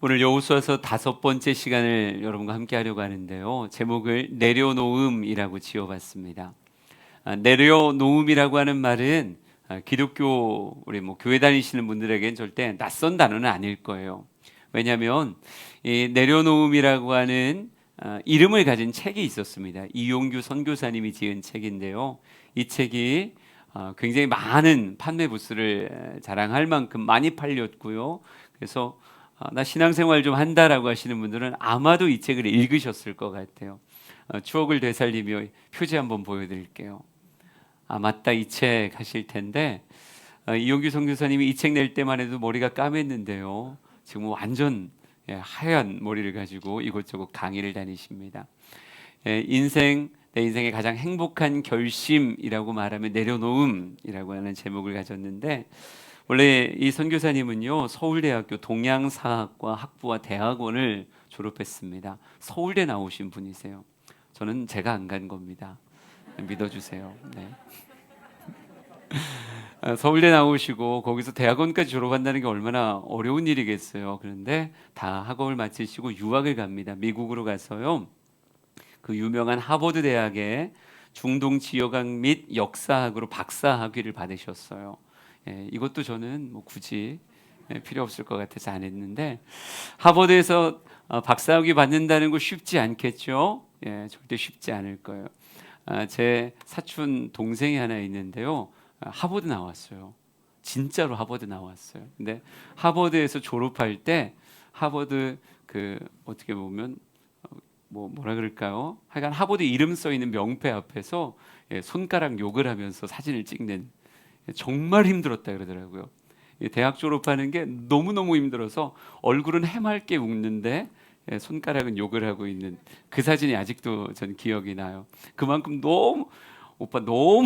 오늘 여호수아서 5번째 시간을 여러분과 함께 하려고 하는데요. 제목을 내려놓음이라고 지어봤습니다. 내려놓음이라고 하는 말은 기독교 우리 교회 다니시는 분들에겐 절대 낯선 단어는 아닐 거예요. 왜냐하면 이 내려놓음이라고 하는 이름을 가진 책이 있었습니다. 이용규 선교사님이 지은 책인데요. 이 책이 굉장히 많은 판매 부수를 자랑할 만큼 많이 팔렸고요. 그래서 나 신앙생활 좀 한다라고 하시는 분들은 아마도 이 책을 읽으셨을 것 같아요. 추억을 되살리며 표지 한번 보여드릴게요. 맞다, 이 책 하실 텐데 이용규 선교사님이 이 책 낼 때만 해도 머리가 까맸는데요. 지금 완전 하얀 머리를 가지고 이곳저곳 강의를 다니십니다. 내 인생의 가장 행복한 결심이라고 말하면 내려놓음이라고 하는 제목을 가졌는데, 원래 이 선교사님은요 서울대학교 동양사학과 학부와 대학원을 졸업했습니다. 서울대 나오신 분이세요. 저는 제가 안 간 겁니다. 믿어주세요. 네. 서울대 나오시고 거기서 대학원까지 졸업한다는 게 얼마나 어려운 일이겠어요. 그런데 다 학업을 마치시고 유학을 갑니다. 미국으로 가서요 그 유명한 하버드 대학의 중동 지역학 및 역사학으로 박사학위를 받으셨어요. 이것도 저는 굳이 필요 없을 것 같아서 안 했는데, 하버드에서 박사학위 받는다는 거 쉽지 않겠죠? 절대 쉽지 않을 거예요. 제 사촌 동생이 하나 있는데요, 하버드 나왔어요. 진짜로 하버드 나왔어요. 근데 하버드에서 졸업할 때 하버드 어떻게 보면 뭐라 그럴까요? 하여간 하버드 이름 써 있는 명패 앞에서 손가락 욕을 하면서 사진을 찍는, 정말 힘들었다 그러더라고요. 대학 졸업하는 게 너무너무 힘들어서 얼굴은 해맑게 웃는데 손가락은 욕을 하고 있는 그 사진이 아직도 전 기억이 나요. 그만큼 너무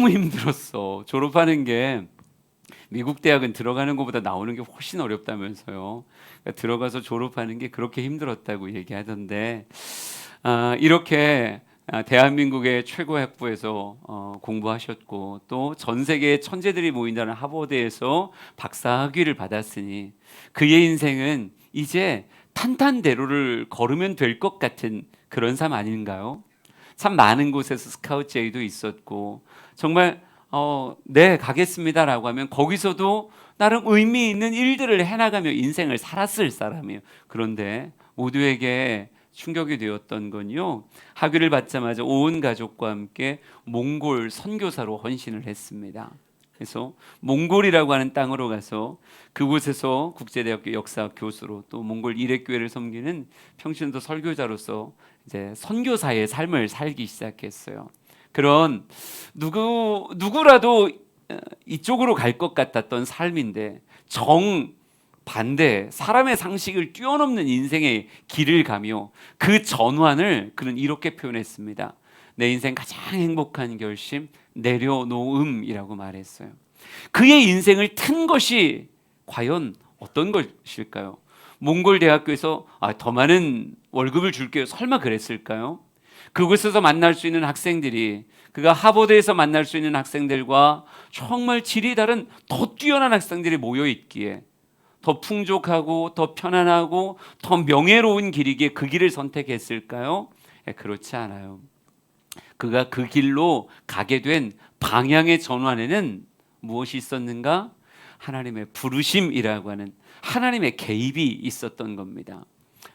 힘들었어. 졸업하는 게 미국 대학은 들어가는 것보다 나오는 게 훨씬 어렵다면서요. 그러니까 들어가서 졸업하는 게 그렇게 힘들었다고 얘기하던데, 이렇게 대한민국의 최고 학부에서 공부하셨고 또 전 세계의 천재들이 모인다는 하버드에서 박사학위를 받았으니 그의 인생은 이제 탄탄대로를 걸으면 될 것 같은 그런 삶 아닌가요? 참 많은 곳에서 스카우트 제의도 있었고 정말 네 가겠습니다라고 하면 거기서도 나름 의미 있는 일들을 해나가며 인생을 살았을 사람이에요. 그런데 모두에게 충격이 되었던 건요, 학위를 받자마자 온 가족과 함께 몽골 선교사로 헌신을 했습니다. 그래서 몽골이라고 하는 땅으로 가서 그곳에서 국제대학교 역사학 교수로 또 몽골 일획교회를 섬기는 평신도 설교자로서 이제 선교사의 삶을 살기 시작했어요. 그런 누구라도 이쪽으로 갈 것 같았던 삶인데 반대 사람의 상식을 뛰어넘는 인생의 길을 가며 그 전환을 그는 이렇게 표현했습니다. 내 인생 가장 행복한 결심 내려놓음이라고 말했어요. 그의 인생을 튼 것이 과연 어떤 것일까요? 몽골 대학교에서 더 많은 월급을 줄게요, 설마 그랬을까요? 그곳에서 만날 수 있는 학생들이 그가 하버드에서 만날 수 있는 학생들과 정말 질이 다른 더 뛰어난 학생들이 모여 있기에 더 풍족하고 더 편안하고 더 명예로운 길이기에 그 길을 선택했을까요? 그렇지 않아요. 그가 그 길로 가게 된 방향의 전환에는 무엇이 있었는가? 하나님의 부르심이라고 하는 하나님의 개입이 있었던 겁니다.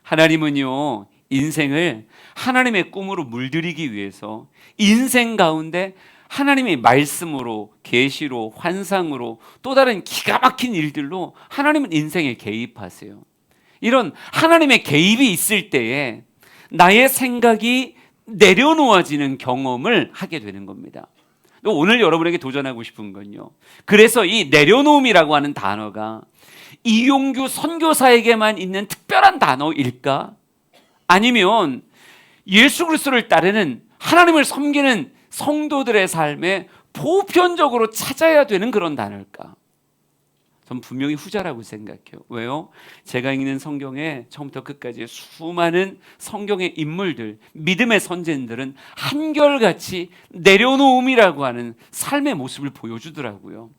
하나님은요 인생을 하나님의 꿈으로 물들이기 위해서 인생 가운데 하나님의 말씀으로, 계시로, 환상으로, 또 다른 기가 막힌 일들로 하나님은 인생에 개입하세요. 이런 하나님의 개입이 있을 때에 나의 생각이 내려놓아지는 경험을 하게 되는 겁니다. 오늘 여러분에게 도전하고 싶은 건요, 그래서 이 내려놓음이라고 하는 단어가 이용규 선교사에게만 있는 특별한 단어일까? 아니면 예수 그리스도를 따르는 하나님을 섬기는 성도들의 삶에 보편적으로 찾아야 되는 그런 단어일까? 전 분명히 후자라고 생각해요. 왜요? 제가 읽는 성경에 처음부터 끝까지 수많은 성경의 인물들, 믿음의 선진들은 한결같이 내려놓음이라고 하는 삶의 모습을 보여주더라고요.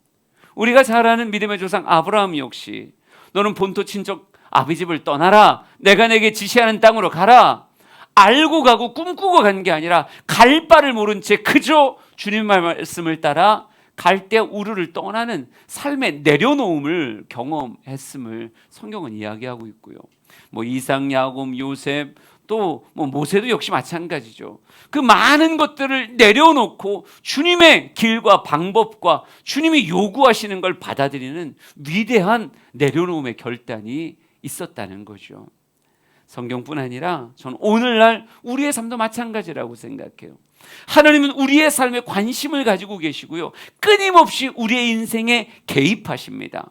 우리가 잘 아는 믿음의 조상 아브라함 역시 너는 본토 친척 아비 집을 떠나라. 내가 내게 지시하는 땅으로 가라. 알고 가고 꿈꾸고 간 게 아니라 갈 바를 모른 채 그저 주님의 말씀을 따라 갈대아 우르를 떠나는 삶의 내려놓음을 경험했음을 성경은 이야기하고 있고요. 뭐 이삭, 야곱, 요셉, 또 뭐 모세도 역시 마찬가지죠. 그 많은 것들을 내려놓고 주님의 길과 방법과 주님이 요구하시는 걸 받아들이는 위대한 내려놓음의 결단이 있었다는 거죠. 성경뿐 아니라 저는 오늘날 우리의 삶도 마찬가지라고 생각해요. 하나님은 우리의 삶에 관심을 가지고 계시고요, 끊임없이 우리의 인생에 개입하십니다.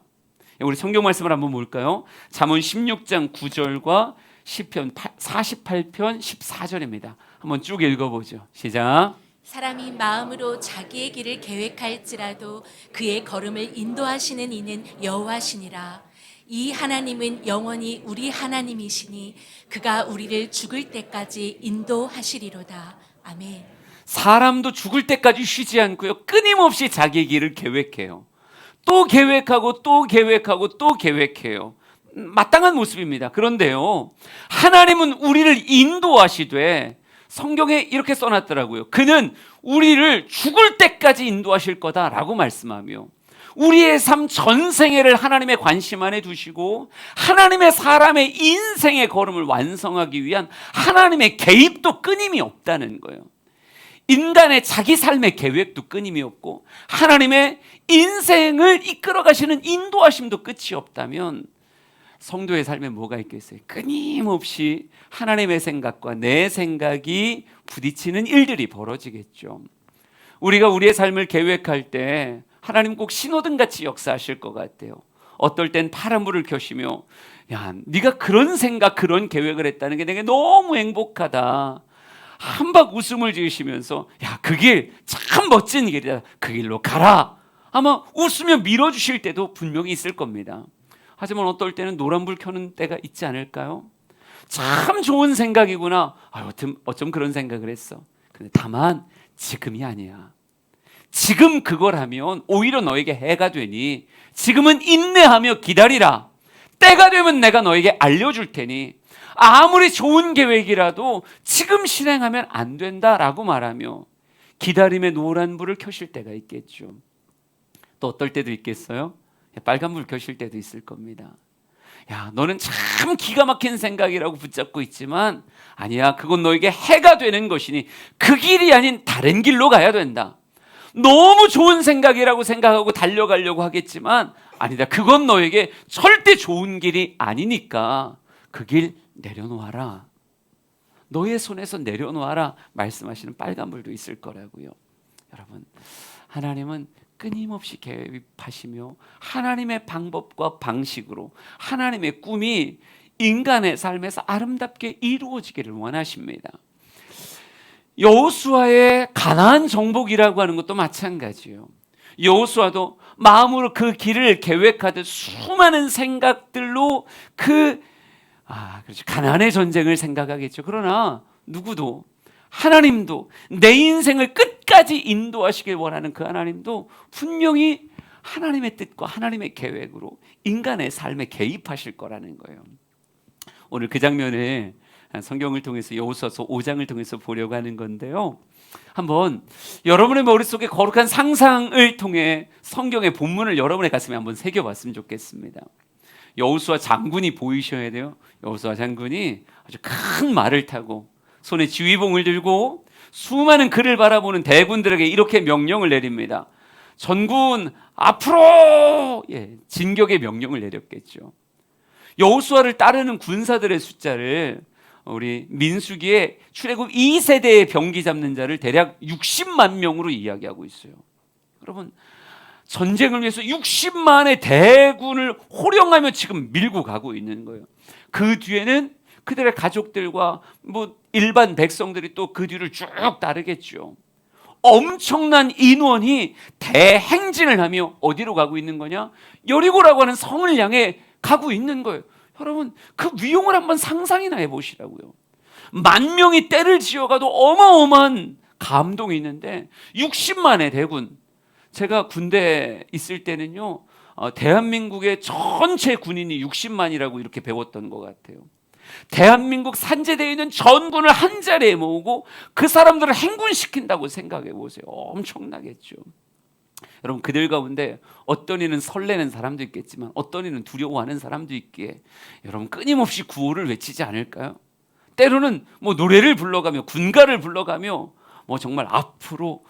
우리 성경 말씀을 한번 볼까요? 잠언 16장 9절과 시편 48편 14절입니다. 한번 쭉 읽어보죠. 시작. 사람이 마음으로 자기의 길을 계획할지라도 그의 걸음을 인도하시는 이는 여호와시니라. 이 하나님은 영원히 우리 하나님이시니 그가 우리를 죽을 때까지 인도하시리로다. 아멘. 사람도 죽을 때까지 쉬지 않고요, 끊임없이 자기 길을 계획해요. 또 계획하고 또 계획하고 또 계획해요. 마땅한 모습입니다. 그런데요, 하나님은 우리를 인도하시되 성경에 이렇게 써놨더라고요. 그는 우리를 죽을 때까지 인도하실 거다라고 말씀하며 우리의 삶 전생애를 하나님의 관심 안에 두시고 하나님의 사람의 인생의 걸음을 완성하기 위한 하나님의 개입도 끊임이 없다는 거예요. 인간의 자기 삶의 계획도 끊임이 없고 하나님의 인생을 이끌어 가시는 인도하심도 끝이 없다면 성도의 삶에 뭐가 있겠어요? 끊임없이 하나님의 생각과 내 생각이 부딪히는 일들이 벌어지겠죠. 우리가 우리의 삶을 계획할 때 하나님 꼭 신호등같이 역사하실 것 같아요. 어떨 땐 파란불을 켜시며 야, 네가 그런 생각 그런 계획을 했다는 게 내게 너무 행복하다. 한박 웃음을 지으시면서 야, 그 길 참 멋진 길이다. 그 길로 가라. 아마 웃으며 밀어주실 때도 분명히 있을 겁니다. 하지만 어떨 때는 노란불 켜는 때가 있지 않을까요? 참 좋은 생각이구나. 어쩜 그런 생각을 했어. 근데 다만 지금이 아니야. 지금 그걸 하면 오히려 너에게 해가 되니 지금은 인내하며 기다리라. 때가 되면 내가 너에게 알려줄 테니 아무리 좋은 계획이라도 지금 실행하면 안 된다라고 말하며 기다림의 노란 불을 켜실 때가 있겠죠. 또 어떨 때도 있겠어요? 빨간 불 켜실 때도 있을 겁니다. 야, 너는 참 기가 막힌 생각이라고 붙잡고 있지만 아니야, 그건 너에게 해가 되는 것이니 그 길이 아닌 다른 길로 가야 된다. 너무 좋은 생각이라고 생각하고 달려가려고 하겠지만 아니다, 그건 너에게 절대 좋은 길이 아니니까 그 길 내려놓아라. 너의 손에서 내려놓아라 말씀하시는 빨간불도 있을 거라고요. 여러분, 하나님은 끊임없이 개입하시며 하나님의 방법과 방식으로 하나님의 꿈이 인간의 삶에서 아름답게 이루어지기를 원하십니다. 여호수아의 가나안 정복이라고 하는 것도 마찬가지예요. 여호수아도 마음으로 그 길을 계획하듯 수많은 생각들로 그렇죠, 가나안의 전쟁을 생각하겠죠. 그러나 누구도 하나님도 내 인생을 끝까지 인도하시길 원하는 그 하나님도 분명히 하나님의 뜻과 하나님의 계획으로 인간의 삶에 개입하실 거라는 거예요. 오늘 그 장면을 성경을 통해서 여호수아서 5장을 통해서 보려고 하는 건데요. 한번 여러분의 머릿속에 거룩한 상상을 통해 성경의 본문을 여러분의 가슴에 한번 새겨봤으면 좋겠습니다. 여호수아 장군이 보이셔야 돼요. 여호수아 장군이 아주 큰 말을 타고 손에 지휘봉을 들고 수많은 그를 바라보는 대군들에게 이렇게 명령을 내립니다. 전군 앞으로! 진격의 명령을 내렸겠죠. 여호수아를 따르는 군사들의 숫자를 우리 민수기에 출애굽 2세대의 병기 잡는 자를 대략 60만 명으로 이야기하고 있어요. 여러분, 전쟁을 위해서 60만의 대군을 호령하며 지금 밀고 가고 있는 거예요. 그 뒤에는 그들의 가족들과 일반 백성들이 또 그 뒤를 쭉 따르겠죠. 엄청난 인원이 대행진을 하며 어디로 가고 있는 거냐? 여리고라고 하는 성을 향해 가고 있는 거예요. 여러분, 그 위용을 한번 상상이나 해보시라고요. 10,000명이 떼를 지어가도 어마어마한 감동이 있는데 60만의 대군. 제가 군대에 있을 때는요, 대한민국의 전체 군인이 60만이라고 이렇게 배웠던 것 같아요. 대한민국 산재되어 있는 전군을 한 자리에 모으고 그 사람들을 행군시킨다고 생각해 보세요. 엄청나겠죠. 여러분, 그들 가운데 어떤 이는 설레는 사람도 있겠지만 어떤 이는 두려워하는 사람도 있기에 여러분 끊임없이 구호를 외치지 않을까요? 때로는 뭐 노래를 불러가며 군가를 불러가며 뭐 정말 앞으로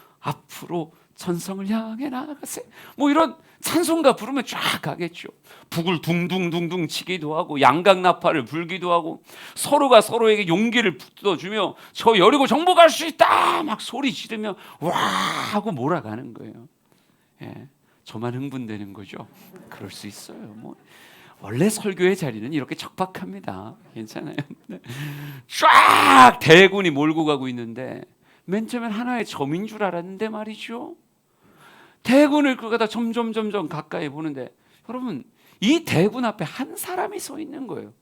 천성을 향해 나아가세, 뭐 이런 찬송가 부르면 쫙 가겠죠. 북을 둥둥둥둥 치기도 하고 양각나팔을 불기도 하고 서로가 서로에게 용기를 북돋주며 저 여리고 정보 갈 수 있다 막 소리 지르며 와 하고 몰아가는 거예요. 예, 저만 흥분되는 거죠. 그럴 수 있어요. 뭐 원래 설교의 자리는 이렇게 척박합니다. 괜찮아요. 쫙 대군이 몰고 가고 있는데 맨 처음엔 하나의 점인 줄 알았는데 말이죠. 대군을 그러다 점점 가까이 보는데 여러분, 이 대군 앞에 한 사람이 서 있는 거예요.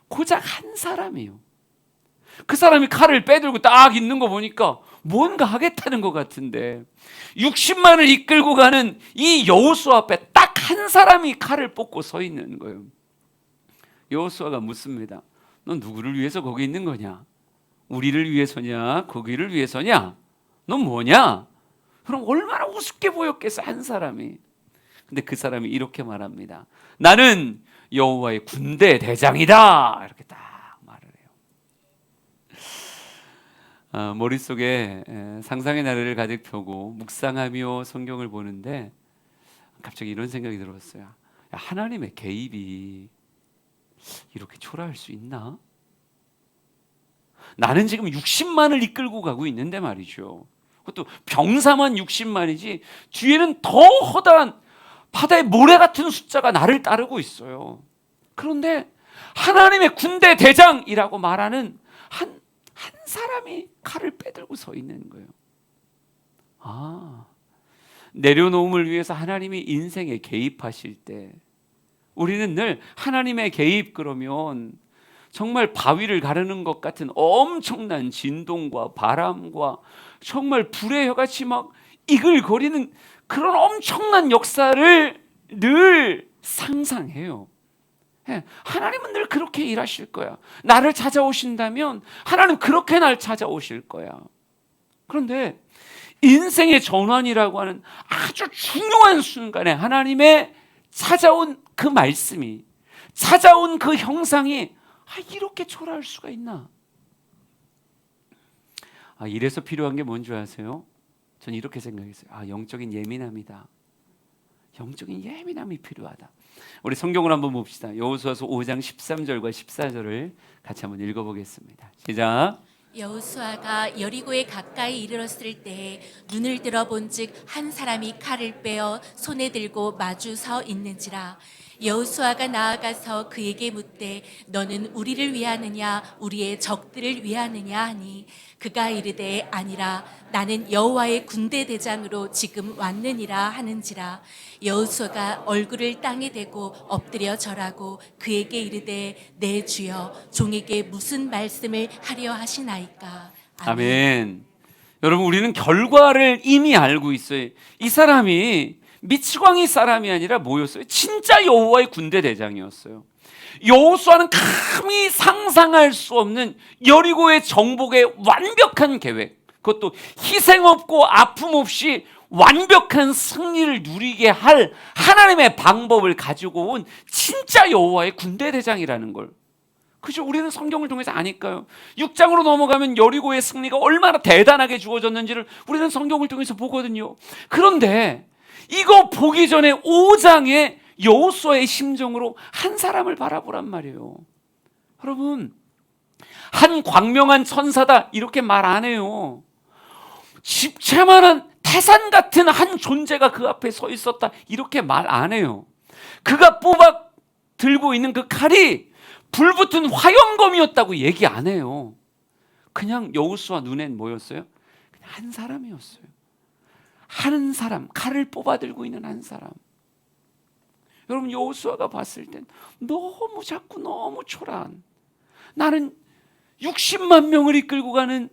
고작 한 사람이요. 그 사람이 칼을 빼들고 딱 있는 거 보니까 뭔가 하겠다는 것 같은데 60만을 이끌고 가는 이 여호수아 앞에 딱 한 사람이 칼을 뽑고 서 있는 거예요. 여호수아가 묻습니다. 넌 누구를 위해서 거기 있는 거냐? 우리를 위해서냐? 거기를 위해서냐? 넌 뭐냐? 그럼 얼마나 우습게 보였겠어, 한 사람이. 근데 그 사람이 이렇게 말합니다. 나는 여호와의 군대 대장이다. 이렇게 딱 말을 해요. 머릿속에 상상의 나래를 가득 펴고 묵상하며 성경을 보는데 갑자기 이런 생각이 들었어요. 하나님의 개입이 이렇게 초라할 수 있나? 나는 지금 60만을 이끌고 가고 있는데 말이죠. 그것도 병사만 60만이지 뒤에는 더 허다한 바다의 모래 같은 숫자가 나를 따르고 있어요. 그런데 하나님의 군대 대장이라고 말하는 한 사람이 칼을 빼들고 서 있는 거예요. 내려놓음을 위해서 하나님이 인생에 개입하실 때 우리는 늘 하나님의 개입 그러면 정말 바위를 가르는 것 같은 엄청난 진동과 바람과 정말 불의 혀같이 막 이글거리는 그런 엄청난 역사를 늘 상상해요. 하나님은 늘 그렇게 일하실 거야. 나를 찾아오신다면 하나님 그렇게 날 찾아오실 거야. 그런데 인생의 전환이라고 하는 아주 중요한 순간에 하나님의 찾아온 그 말씀이, 찾아온 그 형상이 이렇게 초라할 수가 있나? 이래서 필요한 게 뭔지 아세요? 전 이렇게 생각했어요. 영적인 예민함이다. 영적인 예민함이 필요하다. 우리 성경을 한번 봅시다. 여호수아서 5장 13절과 14절을 같이 한번 읽어보겠습니다. 시작. 여호수아가 여리고에 가까이 이르렀을 때에 눈을 들어본즉 한 사람이 칼을 빼어 손에 들고 마주 서 있는지라. 여호수아가 나아가서 그에게 묻되 너는 우리를 위하느냐 우리의 적들을 위하느냐 하니 그가 이르되 아니라 나는 여호와의 군대 대장으로 지금 왔느니라 하는지라. 여호수아가 얼굴을 땅에 대고 엎드려 절하고 그에게 이르되 내 주여 종에게 무슨 말씀을 하려 하시나이까. 아멘. 여러분, 우리는 결과를 이미 알고 있어요. 이 사람이 미치광이 사람이 아니라 뭐였어요? 진짜 여호와의 군대 대장이었어요. 여호수아는 감히 상상할 수 없는 여리고의 정복의 완벽한 계획, 그것도 희생 없고 아픔 없이 완벽한 승리를 누리게 할 하나님의 방법을 가지고 온 진짜 여호와의 군대 대장이라는 걸, 그죠? 우리는 성경을 통해서 아니까요. 6장으로 넘어가면 여리고의 승리가 얼마나 대단하게 주어졌는지를 우리는 성경을 통해서 보거든요. 그런데 이거 보기 전에 5장에 여호수아의 심정으로 한 사람을 바라보란 말이에요. 여러분, 한 광명한 천사다 이렇게 말 안 해요. 집채만한 태산 같은 한 존재가 그 앞에 서 있었다 이렇게 말 안 해요. 그가 뽑아 들고 있는 그 칼이 불붙은 화염검이었다고 얘기 안 해요. 그냥 여호수아 눈엔 뭐였어요? 그냥 한 사람이었어요. 한 사람, 칼을 뽑아 들고 있는 한 사람. 여러분, 여호수아가 봤을 땐 너무 작고 너무 초라한, 나는 60만 명을 이끌고 가는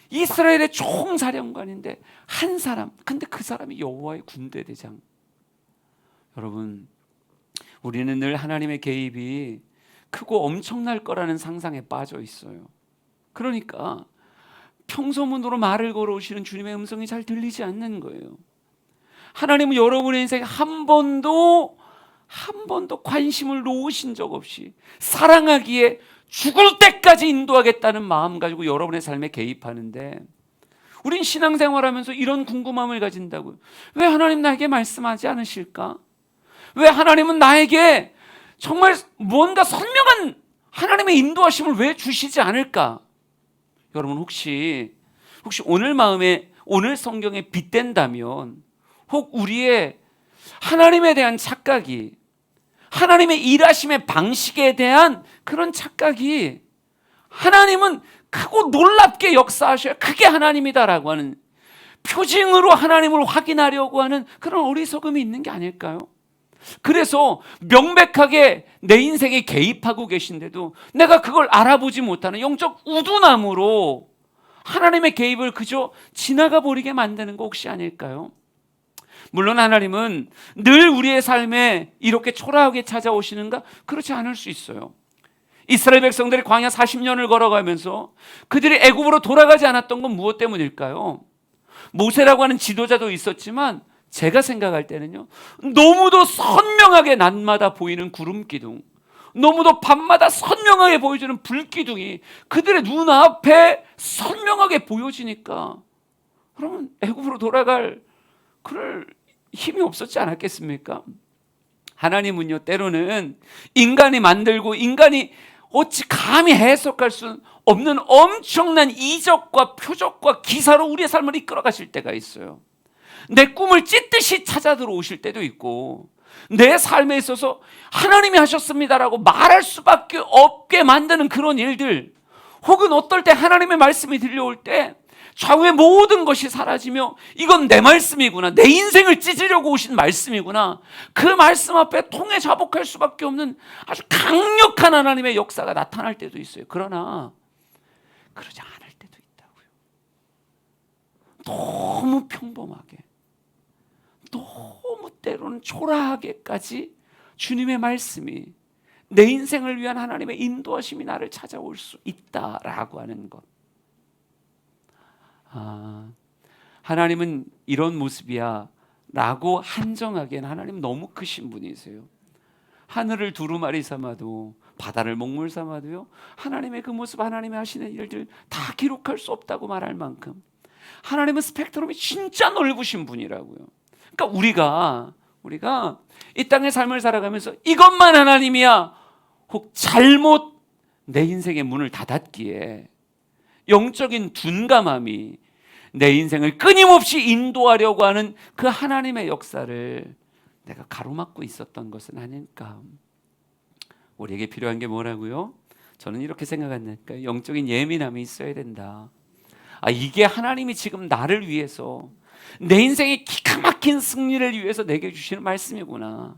이스라엘의 총사령관인데 한 사람, 근데 그 사람이 여호와의 군대 대장. 여러분, 우리는 늘 하나님의 개입이 크고 엄청날 거라는 상상에 빠져 있어요. 그러니까 평소문으로 말을 걸어오시는 주님의 음성이 잘 들리지 않는 거예요. 하나님은 여러분의 인생에 한 번도 관심을 놓으신 적 없이 사랑하기에 죽을 때까지 인도하겠다는 마음 가지고 여러분의 삶에 개입하는데, 우린 신앙생활하면서 이런 궁금함을 가진다고요. 왜 하나님 나에게 말씀하지 않으실까? 왜 하나님은 나에게 정말 뭔가 선명한 하나님의 인도하심을 왜 주시지 않을까? 여러분 혹시 오늘 마음에, 오늘 성경에 빗댄다면, 혹 우리의 하나님에 대한 착각이, 하나님의 일하심의 방식에 대한 그런 착각이, 하나님은 크고 놀랍게 역사하셔야 그게 하나님이다라고 하는 표징으로 하나님을 확인하려고 하는 그런 어리석음이 있는 게 아닐까요? 그래서 명백하게 내 인생에 개입하고 계신데도 내가 그걸 알아보지 못하는 영적 우둔함으로 하나님의 개입을 그저 지나가 버리게 만드는 거 혹시 아닐까요? 물론 하나님은 늘 우리의 삶에 이렇게 초라하게 찾아오시는가? 그렇지 않을 수 있어요. 이스라엘 백성들이 광야 40년을 걸어가면서 그들이 애굽으로 돌아가지 않았던 건 무엇 때문일까요? 모세라고 하는 지도자도 있었지만 제가 생각할 때는요, 너무도 선명하게 낮마다 보이는 구름 기둥, 너무도 밤마다 선명하게 보여주는 불 기둥이 그들의 눈앞에 선명하게 보여지니까, 그러면 애굽으로 돌아갈 그럴 힘이 없었지 않았겠습니까? 하나님은요, 때로는 인간이 만들고 인간이 어찌 감히 해석할 수 없는 엄청난 이적과 표적과 기사로 우리의 삶을 이끌어 가실 때가 있어요. 내 꿈을 찢듯이 찾아 들어오실 때도 있고, 내 삶에 있어서 하나님이 하셨습니다라고 말할 수밖에 없게 만드는 그런 일들, 혹은 어떨 때 하나님의 말씀이 들려올 때 좌우의 모든 것이 사라지며 이건 내 말씀이구나, 내 인생을 찢으려고 오신 말씀이구나, 그 말씀 앞에 통해 자복할 수밖에 없는 아주 강력한 하나님의 역사가 나타날 때도 있어요. 그러나 그러지 않을 때도 있다고요. 너무 평범하게, 너무 때로는 초라하게까지 주님의 말씀이, 내 인생을 위한 하나님의 인도하심이 나를 찾아올 수 있다라고 하는 것. 하나님은 이런 모습이야 라고 한정하기엔 하나님 너무 크신 분이세요. 하늘을 두루마리 삼아도, 바다를 먹물 삼아도요, 하나님의 그 모습, 하나님이 하시는 일들 다 기록할 수 없다고 말할 만큼 하나님은 스펙트럼이 진짜 넓으신 분이라고요. 그러니까 우리가 이 땅의 삶을 살아가면서 이것만 하나님이야, 혹 잘못 내 인생의 문을 닫았기에 영적인 둔감함이 내 인생을 끊임없이 인도하려고 하는 그 하나님의 역사를 내가 가로막고 있었던 것은 아닐까. 우리에게 필요한 게 뭐라고요? 저는 이렇게 생각합니다. 영적인 예민함이 있어야 된다. 이게 하나님이 지금 나를 위해서, 내 인생의 기가 막힌 승리를 위해서 내게 주시는 말씀이구나.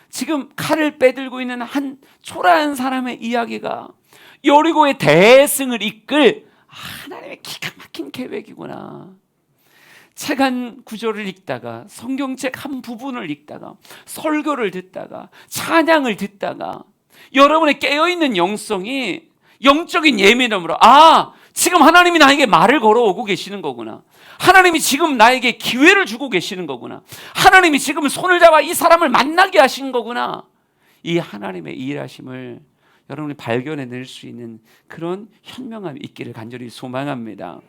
지금 칼을 빼들고 있는 한 초라한 사람의 이야기가 여리고의 대승을 이끌 하나님의 기가 막힌 계획이구나. 책 한 구절을 읽다가, 성경책 한 부분을 읽다가, 설교를 듣다가, 찬양을 듣다가 여러분의 깨어있는 영성이 영적인 예민함으로, 지금 하나님이 나에게 말을 걸어오고 계시는 거구나, 하나님이 지금 나에게 기회를 주고 계시는 거구나, 하나님이 지금 손을 잡아 이 사람을 만나게 하신 거구나, 이 하나님의 일하심을 여러분이 발견해낼 수 있는 그런 현명함이 있기를 간절히 소망합니다.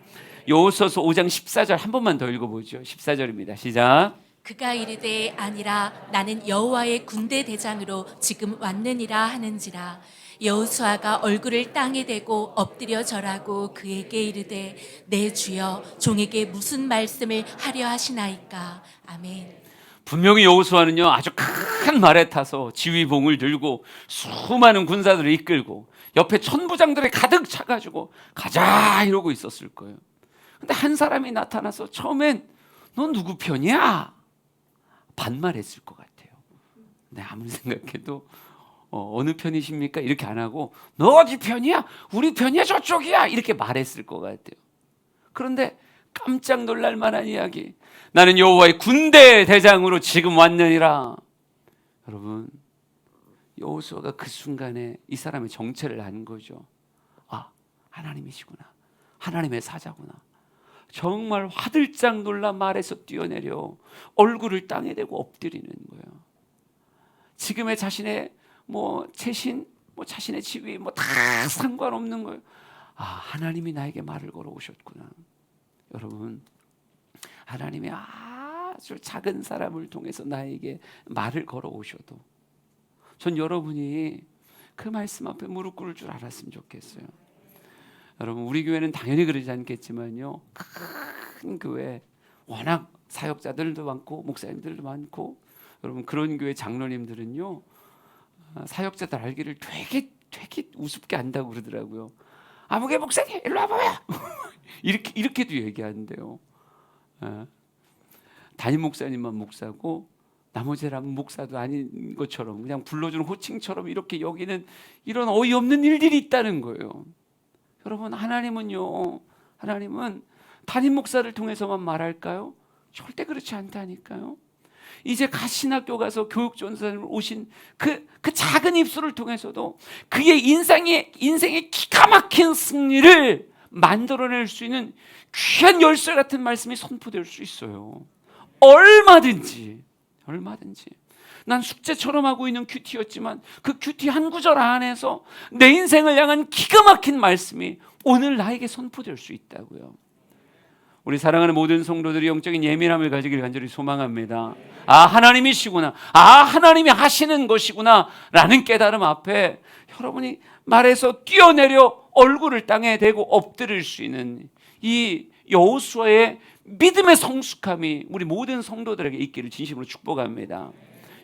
여호수아서 5장 14절 한 번만 더 읽어보죠. 14절입니다. 시작. 그가 이르되 아니라 나는 여호와의 군대 대장으로 지금 왔느니라 하는지라. 여호수아가 얼굴을 땅에 대고 엎드려 절하고 그에게 이르되 내 주여 종에게 무슨 말씀을 하려 하시나이까. 아멘. 분명히 여호수아는요, 아주 큰 말에 타서 지휘봉을 들고 수많은 군사들을 이끌고 옆에 천부장들이 가득 차가지고 가자 이러고 있었을 거예요. 근데 한 사람이 나타나서 처음엔 너 누구 편이야? 반말했을 것 같아요. 근데 아무리 생각해도 어느 편이십니까? 이렇게 안 하고 너 어디 편이야? 우리 편이야? 저쪽이야? 이렇게 말했을 것 같아요. 그런데 깜짝 놀랄 만한 이야기, 나는 여호와의 군대 대장으로 지금 왔느니라. 여러분, 여호수아가 그 순간에 이 사람의 정체를 안 거죠. 아, 하나님이시구나. 하나님의 사자구나. 정말 화들짝 놀라 말에서 뛰어내려 얼굴을 땅에 대고 엎드리는 거예요. 지금의 자신의 체신, 자신의 지위 다 상관없는 거예요. 아, 하나님이 나에게 말을 걸어 오셨구나. 여러분, 하나님이 아주 작은 사람을 통해서 나에게 말을 걸어 오셔도 전 여러분이 그 말씀 앞에 무릎 꿇을 줄 알았으면 좋겠어요. 여러분, 우리 교회는 당연히 그러지 않겠지만요, 큰 교회, 워낙 사역자들도 많고 목사님들도 많고, 여러분 그런 교회 장로님들은요, 사역자들 알기를 되게 우습게 안다고 그러더라고요. 아무개 목사님 일로 와봐요. 이렇게도 얘기하는데요. 담임 목사님만 목사고 나머지 사람은 목사도 아닌 것처럼 그냥 불러주는 호칭처럼 이렇게 여기는 이런 어이없는 일들이 있다는 거예요. 여러분, 하나님은 담임 목사를 통해서만 말할까요? 절대 그렇지 않다니까요. 이제 가신학교 가서 교육전사님 오신 그 작은 입술을 통해서도 그의 인생의 기가 막힌 승리를 만들어낼 수 있는 귀한 열쇠 같은 말씀이 선포될 수 있어요. 얼마든지. 난 숙제처럼 하고 있는 큐티였지만 그 큐티 한 구절 안에서 내 인생을 향한 기가 막힌 말씀이 오늘 나에게 선포될 수 있다고요. 우리 사랑하는 모든 성도들이 영적인 예민함을 가지길 간절히 소망합니다. 아, 하나님이시구나. 아, 하나님이 하시는 것이구나 라는 깨달음 앞에 여러분이 말에서 뛰어내려 얼굴을 땅에 대고 엎드릴 수 있는 이 여호수아의 믿음의 성숙함이 우리 모든 성도들에게 있기를 진심으로 축복합니다.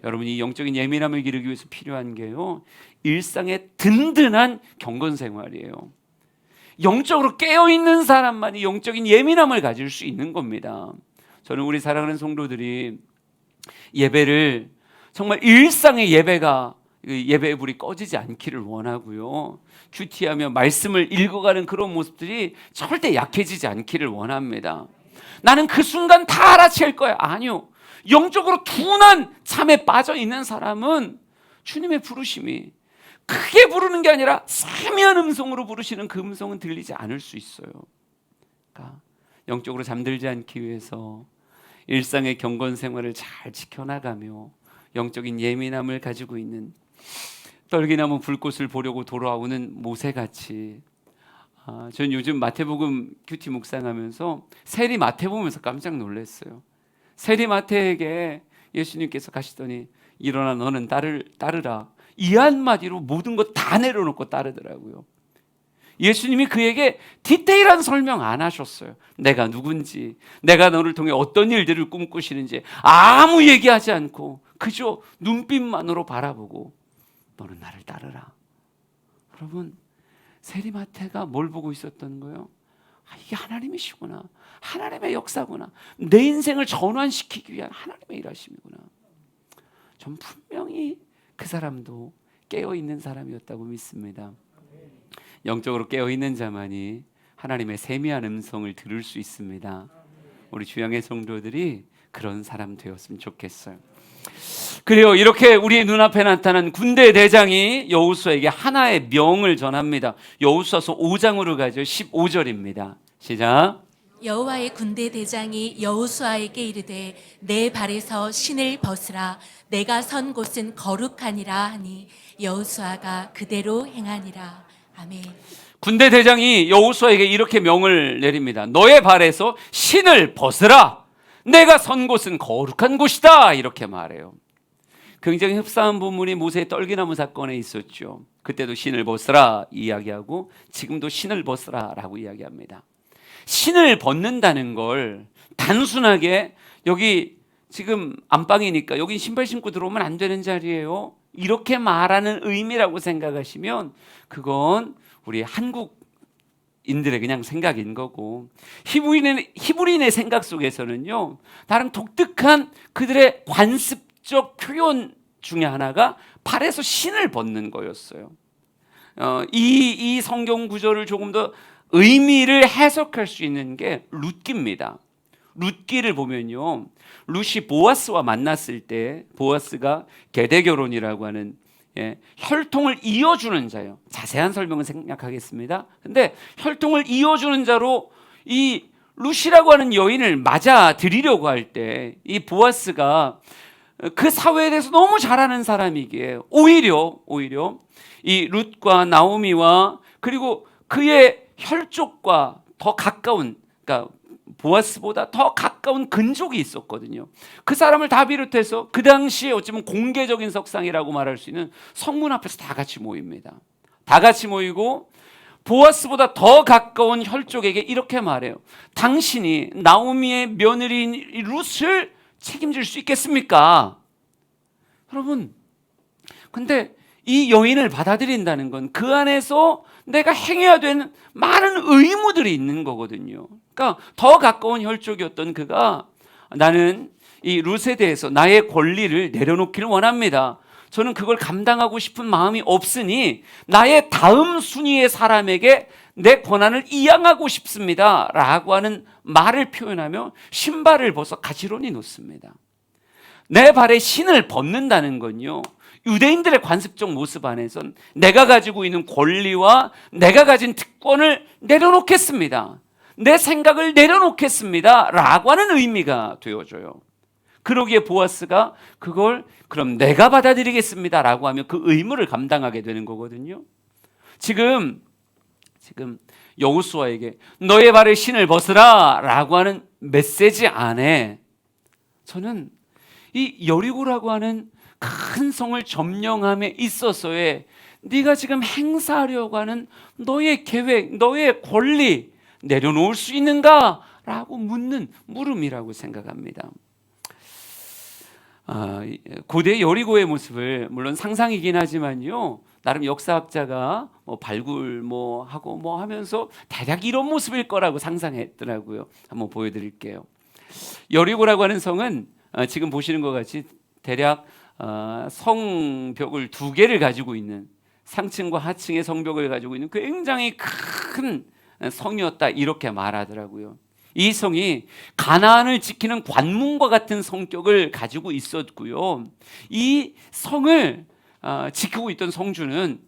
여러분이 영적인 예민함을 기르기 위해서 필요한 게요, 일상의 든든한 경건 생활이에요. 영적으로 깨어있는 사람만이 영적인 예민함을 가질 수 있는 겁니다. 저는 우리 사랑하는 성도들이 예배를 정말 일상의 예배의 불이 꺼지지 않기를 원하고요, 큐티하며 말씀을 읽어가는 그런 모습들이 절대 약해지지 않기를 원합니다. 나는 그 순간 다 알아챌 거야. 아니요. 영적으로 둔한 잠에 빠져 있는 사람은 주님의 부르심이 크게 부르는 게 아니라 세미한 음성으로 부르시는 그 음성은 들리지 않을 수 있어요. 그러니까 영적으로 잠들지 않기 위해서 일상의 경건 생활을 잘 지켜나가며 영적인 예민함을 가지고 있는 떨기나무 불꽃을 보려고 돌아오는 모세같이, 전 요즘 마태복음 큐티 묵상하면서 세리 마태 보면서 깜짝 놀랐어요. 세리 마태에게 예수님께서 가시더니 일어나 너는 따르라, 이 한마디로 모든 것 다 내려놓고 따르더라고요. 예수님이 그에게 디테일한 설명 안 하셨어요. 내가 누군지, 내가 너를 통해 어떤 일들을 꿈꾸시는지 아무 얘기하지 않고 그저 눈빛만으로 바라보고 너는 나를 따르라. 여러분, 세리마태가 뭘 보고 있었던 거예요? 이게 하나님이시구나, 하나님의 역사구나, 내 인생을 전환시키기 위한 하나님의 일하심이구나. 전 분명히 그 사람도 깨어있는 사람이었다고 믿습니다. 영적으로 깨어있는 자만이 하나님의 세미한 음성을 들을 수 있습니다. 우리 주양의 성도들이 그런 사람 되었으면 좋겠어요. 그래요, 이렇게 우리 눈앞에 나타난 군대 대장이 여호수아에게 하나의 명을 전합니다. 여호수아서 5장으로 가죠. 15절입니다. 시작. 여호와의 군대 대장이 여호수아에게 이르되 내 발에서 신을 벗으라, 내가 선 곳은 거룩하니라 하니 여호수아가 그대로 행하니라. 아멘. 군대 대장이 여호수아에게 이렇게 명을 내립니다. 너의 발에서 신을 벗으라, 내가 선 곳은 거룩한 곳이다, 이렇게 말해요. 굉장히 흡사한 부분이 모세의 떨기나무 사건에 있었죠. 그때도 신을 벗으라 이야기하고 지금도 신을 벗으라 라고 이야기합니다. 신을 벗는다는 걸 단순하게 여기 지금 안방이니까 여기 신발 신고 들어오면 안 되는 자리예요, 이렇게 말하는 의미라고 생각하시면 그건 우리 한국인들의 그냥 생각인 거고, 히브리인의 생각 속에서는요, 다른 독특한 그들의 관습적 표현 중에 하나가 발에서 신을 벗는 거였어요. 이 성경 구절을 조금 더 의미를 해석할 수 있는 게 룻기입니다. 룻기를 보면요, 룻이 보아스와 만났을 때 보아스가 계대 결혼이라고 하는 혈통을 이어주는 자예요. 자세한 설명은 생략하겠습니다. 근데 혈통을 이어주는 자로 이 룻이라고 하는 여인을 맞아들이려고 할 때 이 보아스가 그 사회에 대해서 너무 잘 아는 사람이기에 오히려 이 룻과 나오미와 그리고 그의 혈족과 더 가까운, 그러니까 보아스보다 더 가까운 근족이 있었거든요. 그 사람을 다 비롯해서 그 당시에 어쩌면 공개적인 석상이라고 말할 수 있는 성문 앞에서 다 같이 모입니다. 다 같이 모이고 보아스보다 더 가까운 혈족에게 이렇게 말해요. 당신이 나오미의 며느리인 룻을 책임질 수 있겠습니까? 여러분, 근데 이 여인을 받아들인다는 건 그 안에서 내가 행해야 되는 많은 의무들이 있는 거거든요. 그러니까 더 가까운 혈족이었던 그가 나는 이 룻에 대해서 나의 권리를 내려놓기를 원합니다. 저는 그걸 감당하고 싶은 마음이 없으니 나의 다음 순위의 사람에게 내 권한을 이양하고 싶습니다 라고 하는 말을 표현하며 신발을 벗어 가지런히 놓습니다. 내 발에 신을 벗는다는 건요, 유대인들의 관습적 모습 안에선 내가 가지고 있는 권리와 내가 가진 특권을 내려놓겠습니다, 내 생각을 내려놓겠습니다 라고 하는 의미가 되어져요. 그러기에 보아스가 그걸 그럼 내가 받아들이겠습니다 라고 하면 그 의무를 감당하게 되는 거거든요. 지금 여호수아에게 너의 발에 신을 벗으라 라고 하는 메시지 안에 저는 이 여리고라고 하는 큰 성을 점령함에 있어서의 네가 지금 행사하려고 하는 너의 계획, 너의 권리 내려놓을 수 있는가? 라고 묻는 물음이라고 생각합니다. 고대 여리고의 모습을 물론 상상이긴 하지만요, 나름 역사학자가 발굴 하고 하면서 대략 이런 모습일 거라고 상상했더라고요. 한번 보여드릴게요. 여리고라고 하는 성은 지금 보시는 것 같이 대략 성벽을 두 개를 가지고 있는, 상층과 하층의 성벽을 가지고 있는 굉장히 큰 성이었다 이렇게 말하더라고요. 이 성이 가나안을 지키는 관문과 같은 성격을 가지고 있었고요. 이 성을 지키고 있던 성주는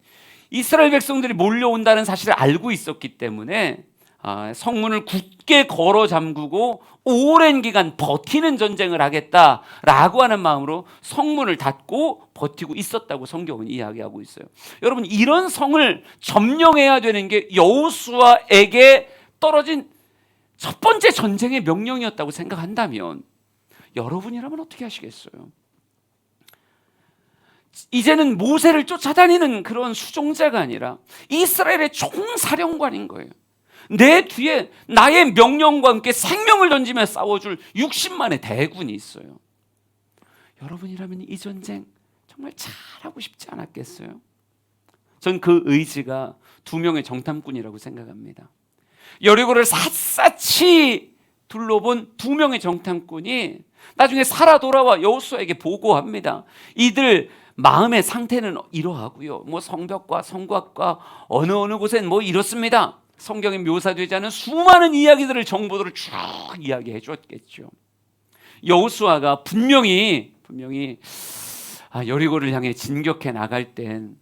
이스라엘 백성들이 몰려온다는 사실을 알고 있었기 때문에 성문을 굳게 걸어 잠그고 오랜 기간 버티는 전쟁을 하겠다라고 하는 마음으로 성문을 닫고 버티고 있었다고 성경은 이야기하고 있어요. 여러분, 이런 성을 점령해야 되는 게 여호수아에게 떨어진 첫 번째 전쟁의 명령이었다고 생각한다면 여러분이라면 어떻게 하시겠어요? 이제는 모세를 쫓아다니는 그런 수종자가 아니라 이스라엘의 총사령관인 거예요. 내 뒤에 나의 명령과 함께 생명을 던지며 싸워줄 60만의 대군이 있어요. 여러분이라면 이 전쟁 정말 잘하고 싶지 않았겠어요? 전 그 의지가 두 명의 정탐꾼이라고 생각합니다. 여리고를 샅샅이 둘러본 두 명의 정탐꾼이 나중에 살아 돌아와 여호수아에게 보고합니다. 이들 마음의 상태는 이러하고요, 성벽과 성곽과 어느 곳엔 이렇습니다. 성경에 묘사되지 않은 수많은 이야기들을, 정보들을 쭉 이야기해 줬겠죠. 여호수아가 분명히 여리고를 향해 진격해 나갈 땐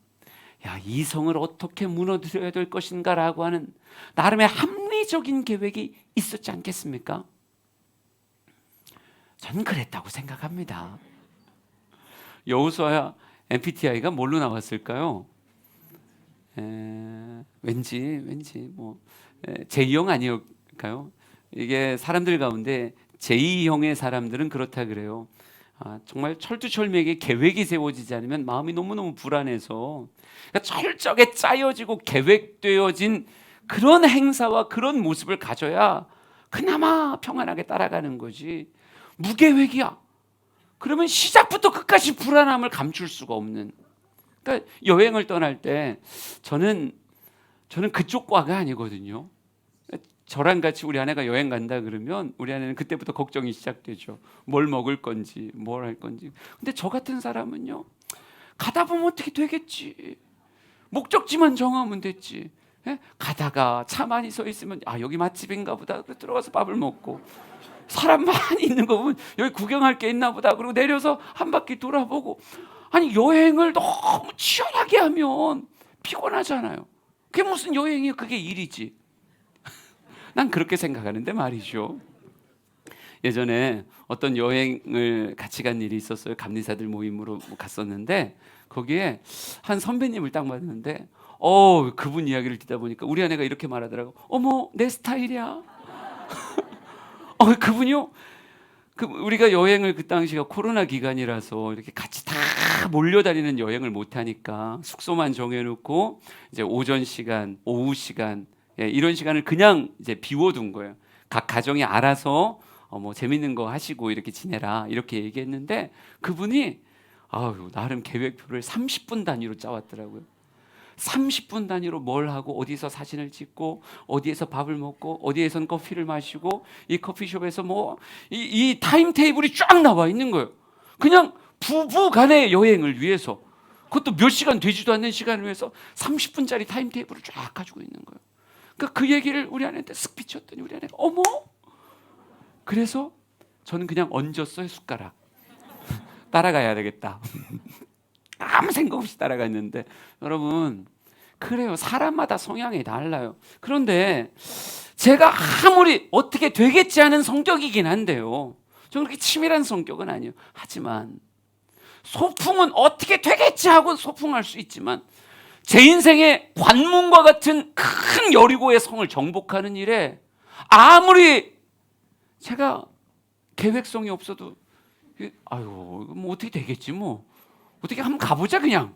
이 성을 어떻게 무너뜨려야 될 것인가라고 하는 나름의 합리적인 계획이 있었지 않겠습니까? 저는 그랬다고 생각합니다. 여호수아 MBTI가 뭘로 나왔을까요? 왠지 J형 아니었을까요? 이게 사람들 가운데 J형의 사람들은 그렇다 그래요. 정말 철두철미하게 계획이 세워지지 않으면 마음이 너무너무 불안해서, 그러니까 철저하게 짜여지고 계획되어진 그런 행사와 그런 모습을 가져야 그나마 평안하게 따라가는 거지, 무계획이야 그러면 시작부터 끝까지 불안함을 감출 수가 없는. 그러니까 여행을 떠날 때 저는 그쪽 과가 아니거든요. 저랑 같이 우리 아내가 여행 간다 그러면 우리 아내는 그때부터 걱정이 시작되죠. 뭘 먹을 건지, 뭘 할 건지. 근데 저 같은 사람은요, 가다 보면 어떻게 되겠지, 목적지만 정하면 됐지. 가다가 차 많이 서 있으면 여기 맛집인가 보다, 그래서 들어가서 밥을 먹고, 사람 많이 있는 거 보면 여기 구경할 게 있나 보다, 그리고 내려서 한 바퀴 돌아보고, 아니 여행을 너무 치열하게 하면 피곤하잖아요. 그게 무슨 여행이에요? 그게 일이지. 난 그렇게 생각하는데 말이죠. 예전에 어떤 여행을 같이 간 일이 있었어요. 감리사들 모임으로 갔었는데 거기에 한 선배님을 딱 만났는데 그분 이야기를 듣다 보니까 우리 아내가 이렇게 말하더라고. 어머 내 스타일이야. 그분이요? 우리가 여행을 그 당시가 코로나 기간이라서 이렇게 같이 다 몰려다니는 여행을 못 하니까 숙소만 정해놓고 이제 오전 시간, 오후 시간 이런 시간을 그냥 이제 비워둔 거예요. 각 가정이 알아서 뭐 재밌는 거 하시고 이렇게 지내라 이렇게 얘기했는데 그분이 나름 계획표를 30분 단위로 짜왔더라고요. 30분 단위로 뭘 하고 어디서 사진을 찍고 어디에서 밥을 먹고 어디에선 커피를 마시고 이 커피숍에서 뭐 이 타임테이블이 쫙 나와 있는 거예요. 그냥 부부 간의 여행을 위해서 그것도 몇 시간 되지도 않는 시간을 위해서 30분짜리 타임테이블을 쫙 가지고 있는 거예요. 그러니까 그 얘기를 우리 아내한테 쓱 비쳤더니 우리 아내가 어머? 그래서 저는 그냥 얹었어요 숟가락. 따라가야 되겠다. 아무 생각 없이 따라갔는데 여러분 그래요. 사람마다 성향이 달라요. 그런데 제가 아무리 어떻게 되겠지 하는 성격이긴 한데요. 저는 그렇게 치밀한 성격은 아니에요. 하지만 소풍은 어떻게 되겠지 하고 소풍할 수 있지만 제 인생의 관문과 같은 큰 여리고의 성을 정복하는 일에 아무리 제가 계획성이 없어도 뭐 어떻게 되겠지 뭐 어떻게 한번 가보자 그냥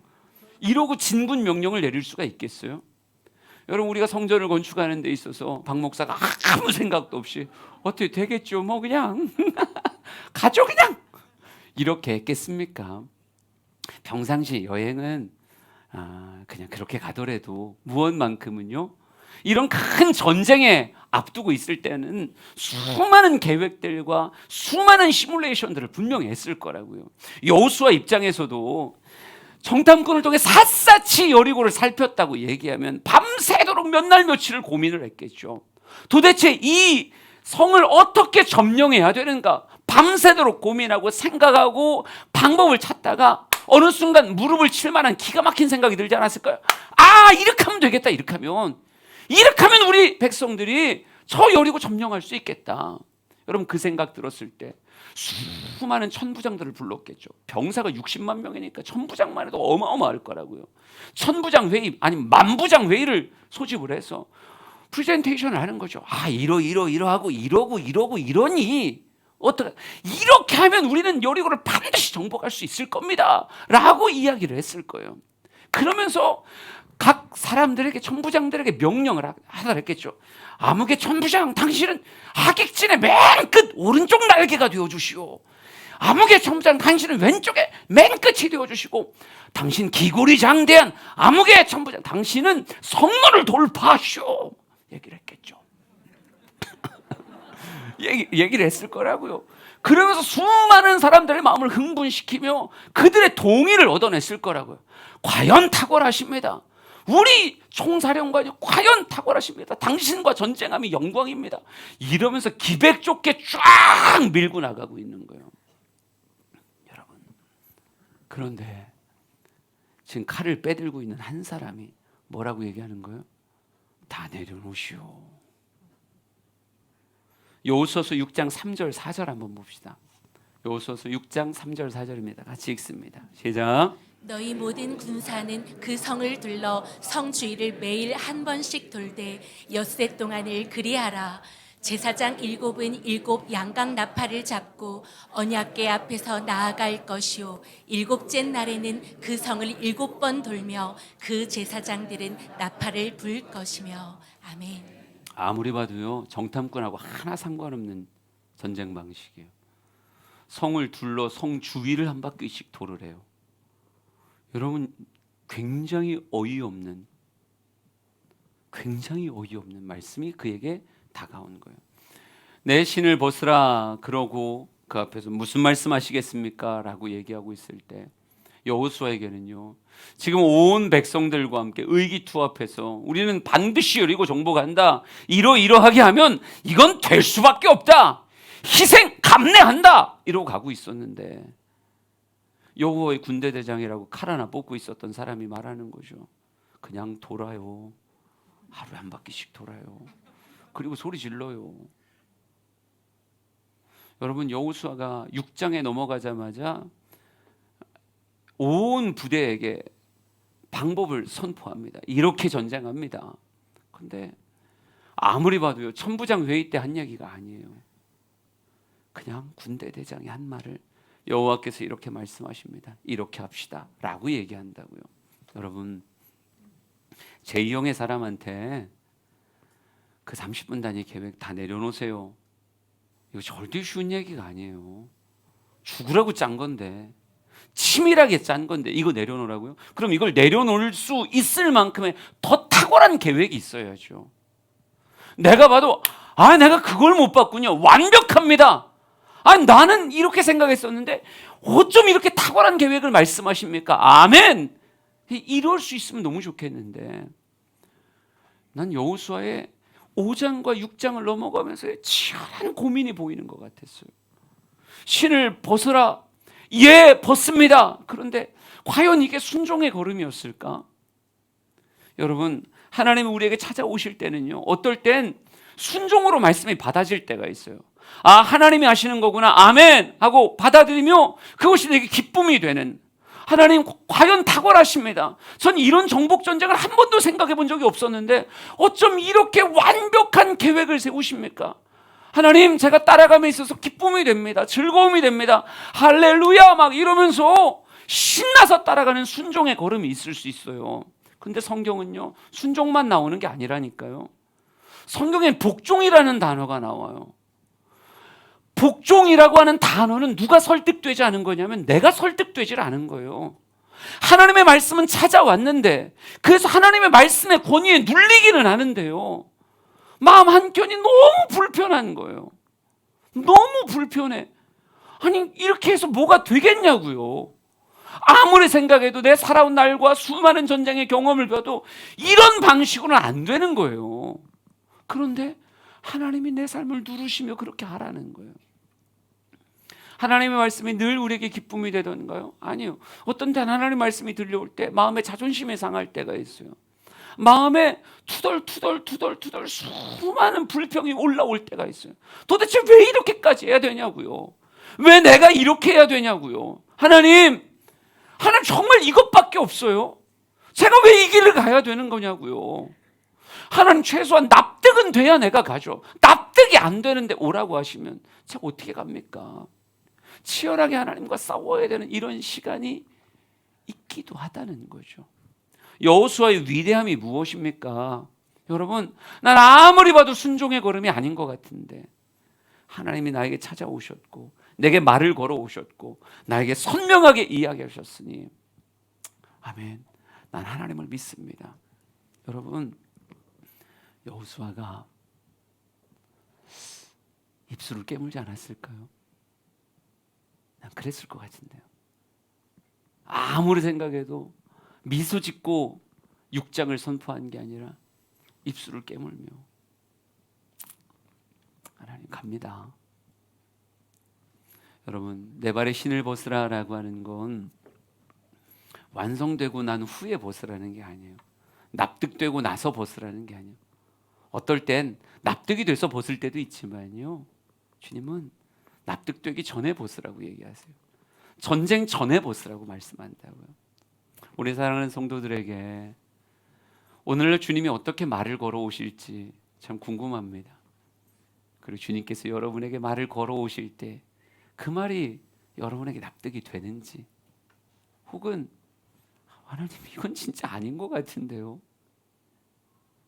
이러고 진군 명령을 내릴 수가 있겠어요? 여러분 우리가 성전을 건축하는 데 있어서 박 목사가 아무 생각도 없이 어떻게 되겠죠 뭐 그냥 가죠 그냥 이렇게 했겠습니까? 평상시 여행은 그냥 그렇게 가더라도 무엇만큼은요 이런 큰 전쟁에 앞두고 있을 때는 수많은 계획들과 수많은 시뮬레이션들을 분명히 했을 거라고요. 여호수아 입장에서도 정탐꾼을 통해 샅샅이 여리고를 살폈다고 얘기하면 밤새도록 몇 날 며칠을 고민을 했겠죠. 도대체 이 성을 어떻게 점령해야 되는가 밤새도록 고민하고 생각하고 방법을 찾다가 어느 순간 무릎을 칠 만한 기가 막힌 생각이 들지 않았을까요? 이렇게 하면 되겠다. 이렇게 하면 우리 백성들이 저 여리고 점령할 수 있겠다. 여러분 그 생각 들었을 때 수많은 천부장들을 불렀겠죠. 병사가 60만 명이니까 천부장만 해도 어마어마할 거라고요. 천부장 회의 아니면 만부장 회의를 소집을 해서 프레젠테이션을 하는 거죠. 이러하고 이러고 이러니 이렇게 하면 우리는 여리고를 반드시 정복할 수 있을 겁니다 라고 이야기를 했을 거예요. 그러면서 각 사람들에게 천부장들에게 명령을 하더라 했겠죠. 아무개 천부장 당신은 하객진의 맨 끝 오른쪽 날개가 되어주시오. 아무개 천부장 당신은 왼쪽에 맨 끝이 되어주시고 당신 기골이 장대한 아무개 천부장 당신은 성문을 돌파하시오. 얘기를 했겠죠. 얘기를 했을 거라고요. 그러면서 수많은 사람들의 마음을 흥분시키며 그들의 동의를 얻어냈을 거라고요. 과연 탁월하십니다. 우리 총사령관이 과연 탁월하십니다. 당신과 전쟁함이 영광입니다. 이러면서 기백 좁게 쫙 밀고 나가고 있는 거예요. 여러분 그런데 지금 칼을 빼들고 있는 한 사람이 뭐라고 얘기하는 거예요? 다 내려놓으시오. 여호수아서 6장 3절 4절 한번 봅시다. 여호수아서 6장 3절 4절입니다. 같이 읽습니다. 시작. 너희 모든 군사는 그 성을 둘러 성 주위를 매일 한 번씩 돌되 엿새 동안을 그리하라. 제사장 7은 7 양각 나팔을 잡고 언약궤 앞에서 나아갈 것이요 7째 날에는 그 성을 7번 돌며 그 제사장들은 나팔을 불 것이며. 아멘. 아무리 봐도요 정탐꾼하고 하나 상관없는 전쟁 방식이에요. 성을 둘러 성 주위를 한 바퀴씩 돌을 해요. 여러분 굉장히 어이없는 말씀이 그에게 다가온 거예요. 내 신을 벗으라 그러고 그 앞에서 무슨 말씀하시겠습니까? 라고 얘기하고 있을 때 여호수아에게는요 지금 온 백성들과 함께 의기투합해서 우리는 반드시 여리고 정복한다. 이러하게 하면 이건 될 수밖에 없다. 희생 감내한다. 이러고 가고 있었는데 여호와의 군대 대장이라고 칼 하나 뽑고 있었던 사람이 말하는 거죠. 그냥 돌아요. 하루에 한 바퀴씩 돌아요. 그리고 소리 질러요. 여러분, 여호수아가 6장에 넘어가자마자 온 부대에게 방법을 선포합니다. 이렇게 전쟁합니다. 근데 아무리 봐도요, 천부장 회의 때 한 얘기가 아니에요. 그냥 군대 대장이 한 말을 여호와께서 이렇게 말씀하십니다. 이렇게 합시다 라고 얘기한다고요. 여러분, 제2형의 사람한테 그 30분 단위 계획 다 내려놓으세요. 이거 절대 쉬운 얘기가 아니에요. 죽으라고 짠 건데, 치밀하게 짠 건데 이거 내려놓으라고요? 그럼 이걸 내려놓을 수 있을 만큼의 더 탁월한 계획이 있어야죠. 내가 봐도 내가 그걸 못 봤군요. 완벽합니다. 나는 이렇게 생각했었는데 어쩜 이렇게 탁월한 계획을 말씀하십니까? 아멘. 이럴 수 있으면 너무 좋겠는데, 난 여호수아의 5장과 6장을 넘어가면서 치열한 고민이 보이는 것 같았어요. 신을 벗으라. 예, 벗습니다. 그런데 과연 이게 순종의 걸음이었을까? 여러분, 하나님이 우리에게 찾아오실 때는요, 어떨 땐 순종으로 말씀이 받아질 때가 있어요. 하나님이 하시는 거구나, 아멘 하고 받아들이며 그것이 내게 기쁨이 되는, 하나님 과연 탁월하십니다. 전 이런 정복 전쟁을 한 번도 생각해 본 적이 없었는데 어쩜 이렇게 완벽한 계획을 세우십니까? 하나님, 제가 따라감에 있어서 기쁨이 됩니다. 즐거움이 됩니다. 할렐루야 막 이러면서 신나서 따라가는 순종의 걸음이 있을 수 있어요. 근데 성경은요, 순종만 나오는 게 아니라니까요. 성경엔 복종이라는 단어가 나와요. 복종이라고 하는 단어는 누가 설득되지 않은 거냐면 내가 설득되지 않은 거예요. 하나님의 말씀은 찾아왔는데, 그래서 하나님의 말씀의 권위에 눌리기는 하는데요, 마음 한켠이 너무 불편한 거예요. 너무 불편해. 이렇게 해서 뭐가 되겠냐고요. 아무리 생각해도 내 살아온 날과 수많은 전쟁의 경험을 봐도 이런 방식으로는 안 되는 거예요. 그런데 하나님이 내 삶을 누르시며 그렇게 하라는 거예요. 하나님의 말씀이 늘 우리에게 기쁨이 되던가요? 아니요. 어떤 때는 하나님의 말씀이 들려올 때 마음의 자존심이 상할 때가 있어요. 마음에 투덜투덜 수많은 불평이 올라올 때가 있어요. 도대체 왜 이렇게까지 해야 되냐고요. 왜 내가 이렇게 해야 되냐고요. 하나님 정말 이것밖에 없어요. 제가 왜 이 길을 가야 되는 거냐고요. 하나님, 최소한 납득은 돼야 내가 가죠. 납득이 안 되는데 오라고 하시면 제가 어떻게 갑니까? 치열하게 하나님과 싸워야 되는 이런 시간이 있기도 하다는 거죠. 여호수아의 위대함이 무엇입니까? 여러분, 난 아무리 봐도 순종의 걸음이 아닌 것 같은데 하나님이 나에게 찾아오셨고 내게 말을 걸어오셨고 나에게 선명하게 이야기하셨으니 아멘, 난 하나님을 믿습니다. 여러분, 여호수아가 입술을 깨물지 않았을까요? 난 그랬을 것 같은데요. 아무리 생각해도 미소 짓고 6장을 선포한 게 아니라 입술을 깨물며 하나님 갑니다. 여러분, 내 발에 신을 벗으라라고 하는 건 완성되고 난 후에 벗으라는 게 아니에요. 납득되고 나서 벗으라는 게 아니에요. 어떨 땐 납득이 돼서 벗을 때도 있지만요, 주님은 납득되기 전에 벗으라고 얘기하세요. 전쟁 전에 벗으라고 말씀한다고요. 우리 사랑하는 성도들에게 오늘날 주님이 어떻게 말을 걸어오실지 참 궁금합니다. 그리고 주님께서 여러분에게 말을 걸어오실 때 그 말이 여러분에게 납득이 되는지, 혹은 하나님 이건 진짜 아닌 것 같은데요,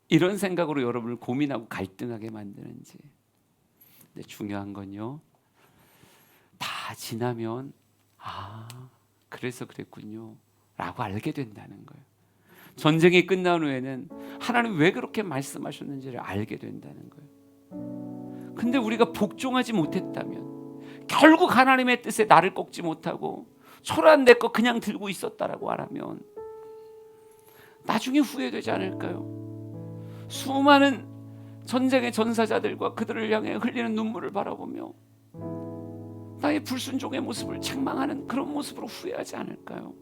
이런 생각으로 여러분을 고민하고 갈등하게 만드는지. 근데 중요한 건요, 다 지나면 그래서 그랬군요 라고 알게 된다는 거예요. 전쟁이 끝난 후에는 하나님 왜 그렇게 말씀하셨는지를 알게 된다는 거예요. 근데 우리가 복종하지 못했다면, 결국 하나님의 뜻에 나를 꺾지 못하고 초라한 내 거 그냥 들고 있었다라고 하라면 나중에 후회되지 않을까요? 수많은 전쟁의 전사자들과 그들을 향해 흘리는 눈물을 바라보며 나의 불순종의 모습을 책망하는 그런 모습으로 후회하지 않을까요?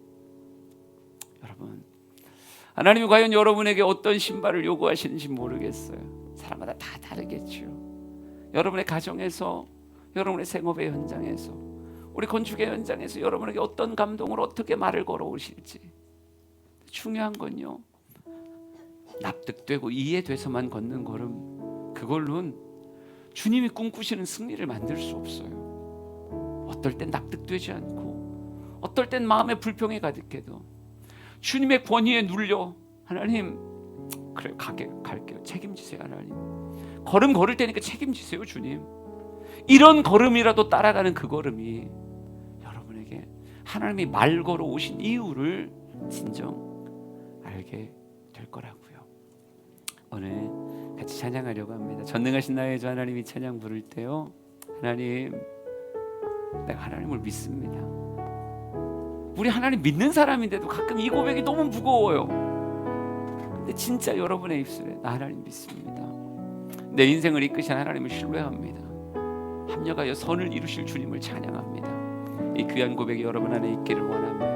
여러분, 하나님이 과연 여러분에게 어떤 신발을 요구하시는지 모르겠어요. 사람마다 다 다르겠죠. 여러분의 가정에서, 여러분의 생업의 현장에서, 우리 건축의 현장에서 여러분에게 어떤 감동을 어떻게 말을 걸어오실지, 중요한 건요, 납득되고 이해돼서만 걷는 걸음, 그걸로는 주님이 꿈꾸시는 승리를 만들 수 없어요. 어떨 땐 납득되지 않고, 어떨 땐 마음에 불평이 가득해도 주님의 권위에 눌려, 하나님 그래 갈게요. 책임지세요. 하나님 걸음 걸을 때니까 책임지세요. 주님, 이런 걸음이라도 따라가는 그 걸음이 여러분에게 하나님이 말 걸어 오신 이유를 진정 알게 될 거라고요. 오늘 같이 찬양하려고 합니다. 전능하신 나의 주 하나님이 찬양 부를 때요, 하나님, 내가 하나님을 믿습니다. 우리 하나님 믿는 사람인데도 가끔 이 고백이 너무 무거워요. 근데 진짜 여러분의 입술에 나 하나님 믿습니다, 내 인생을 이끄신 하나님을 신뢰합니다, 합력하여 선을 이루실 주님을 찬양합니다, 이 귀한 고백이 여러분 안에 있기를 원합니다.